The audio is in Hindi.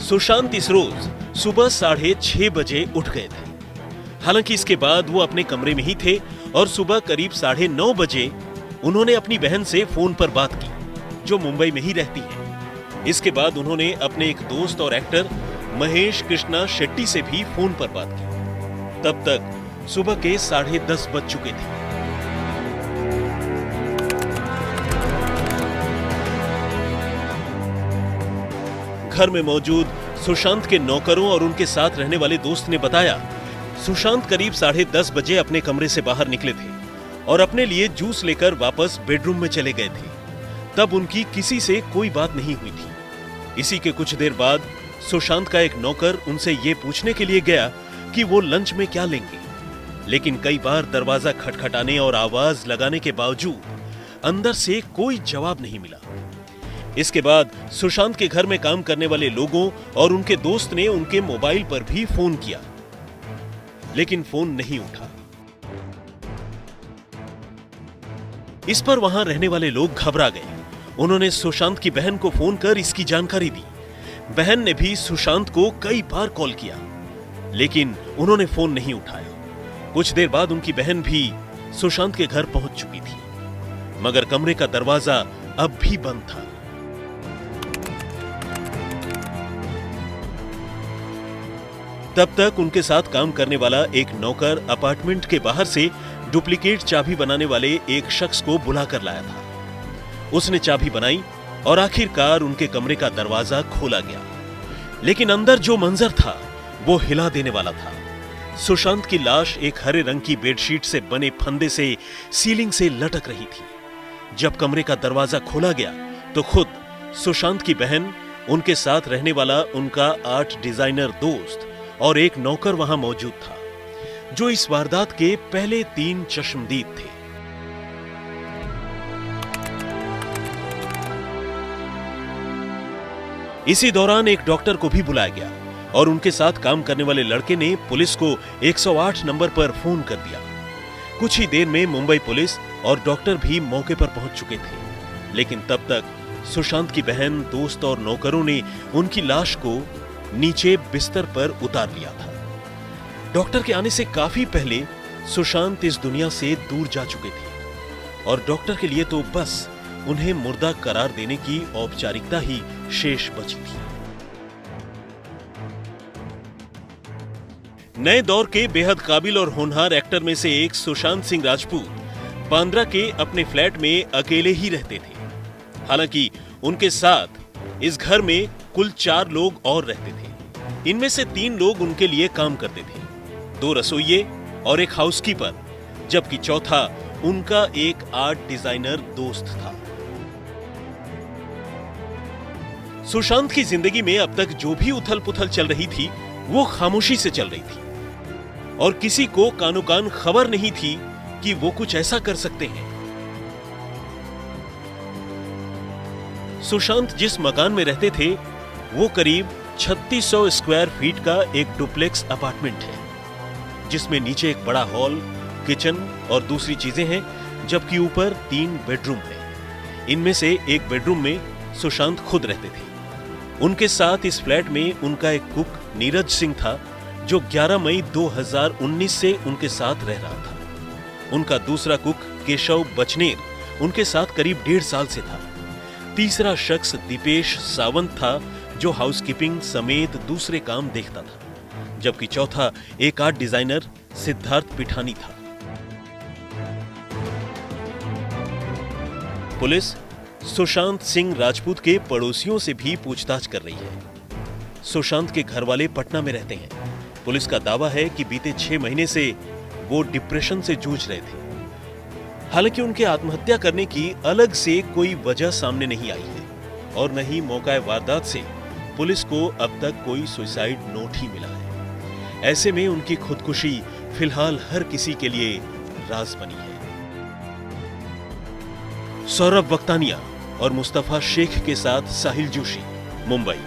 सुशांत इस रोज सुबह 6:30 बजे उठ गए थे। हालांकि इसके बाद वो अपने कमरे में ही थे और सुबह करीब 9:30 बजे उन्होंने अपनी बहन से फोन पर बात की, जो मुंबई में ही रहती है। इसके बाद उन्होंने अपने एक दोस्त और एक्टर महेश कृष्णा शेट्टी से भी फोन पर बात की। तब तक सुबह के 10:30 बज चुके थे। घर में मौजूद सुशांत के नौकरों और उनके साथ रहने वाले दोस्त ने बताया, सुशांत करीब 10:30 बजे अपने कमरे से बाहर निकले थे और अपने लिए जूस लेकर वापस बेडरूम में चले गए थे। तब उनकी किसी से कोई बात नहीं हुई थी। इसी के कुछ देर बाद सुशांत का एक नौकर उनसे ये पूछने के लिए गया कि वो लंच में क्या लेंगे, लेकिन कई बार दरवाजा खटखटाने और आवाज लगाने के बावजूद अंदर से कोई जवाब नहीं मिला। इसके बाद सुशांत के घर में काम करने वाले लोगों और उनके दोस्त ने उनके मोबाइल पर भी फोन किया, लेकिन फोन नहीं उठा। इस पर वहां रहने वाले लोग घबरा गए। उन्होंने सुशांत की बहन को फोन कर इसकी जानकारी दी। बहन ने भी सुशांत को कई बार कॉल किया, लेकिन उन्होंने फोन नहीं उठाया। कुछ देर बाद उनकी बहन भी सुशांत के घर पहुंच चुकी थी, मगर कमरे का दरवाजा अब भी बंद था। तब तक उनके साथ काम करने वाला एक नौकर अपार्टमेंट के बाहर से डुप्लीकेट चाबी बनाने वाले एक शख्स को बुलाकर लाया था। उसने चाबी बनाई और आखिरकार उनके कमरे का दरवाजा खोला गया, लेकिन अंदर जो मंजर था वो हिला देने वाला था। सुशांत की लाश एक हरे रंग की बेडशीट से बने फंदे से सीलिंग से लटक रही थी। जब कमरे का दरवाजा खोला गया तो खुद सुशांत की बहन, उनके साथ रहने वाला उनका आर्ट डिजाइनर दोस्त और एक नौकर वहां मौजूद था, जो इस वारदात के पहले 3 चश्मदीद थे। इसी दौरान एक डॉक्टर को भी बुलाया गया और उनके साथ काम करने वाले लड़के ने पुलिस को 108 नंबर पर फोन कर दिया। कुछ ही देर में मुंबई पुलिस और डॉक्टर भी मौके पर पहुंच चुके थे, लेकिन तब तक सुशांत की बहन, दोस्त और नौकरों ने उनकी लाश को नीचे बिस्तर पर उतार लिया था। डॉक्टर के आने से काफी पहले सुशांत इस दुनिया से दूर जा चुके थे और डॉक्टर के लिए तो बस उन्हें मुर्दा करार देने की औपचारिकता ही शेष बची थी। नए दौर के बेहद काबिल और होनहार एक्टर में से एक सुशांत सिंह राजपूत बांद्रा के अपने फ्लैट में अकेले ही रहते थे। हालांकि उनके साथ इस घर में कुल 4 लोग और रहते थे। इनमें से 3 लोग उनके लिए काम करते थे, 2 रसोइये और एक हाउसकीपर, जबकि चौथा उनका एक आर्ट डिजाइनर दोस्त था। सुशांत की जिंदगी में अब तक जो भी उथल पुथल चल रही थी वो खामोशी से चल रही थी और किसी को कानो कान खबर नहीं थी कि वो कुछ ऐसा कर सकते हैं। सुशांत जिस मकान में रहते थे वो करीब 3600 स्क्वायर फीट का एक डुप्लेक्स अपार्टमेंट है, जिसमें नीचे एक बड़ा हॉल, किचन और दूसरी चीजें हैं, जबकि ऊपर 3 बेडरूम हैं। इनमें से एक बेडरूम में सुशांत खुद रहते थे। उनके साथ इस फ्लैट में उनका एक कुक नीरज सिंह था, जो 11 मई 2019 से उनके साथ रह रहा था। उनका दूसरा कुक केशव बचनेर उनके साथ करीब 1.5 साल से था। तीसरा शख्स दीपेश सावंत था, जो हाउसकीपिंग समेत दूसरे काम देखता था, जबकि चौथा एक आर्ट डिजाइनर सिद्धार्थ पिठानी था। पुलिस सुशांत सिंह राजपूत के पड़ोसियों से भी पूछताछ कर रही है। सुशांत के घर वाले पटना में रहते हैं। पुलिस का दावा है कि बीते 6 महीने से वो डिप्रेशन से जूझ रहे थे। हालांकि उनके आत्महत्या करने की अलग से कोई वजह सामने नहीं आई है और न ही मौका वारदात से पुलिस को अब तक कोई सुसाइड नोट ही मिला है। ऐसे में उनकी खुदकुशी फिलहाल हर किसी के लिए राज बनी है। सौरभ वक्तानिया और मुस्तफा शेख के साथ साहिल जोशी, मुंबई।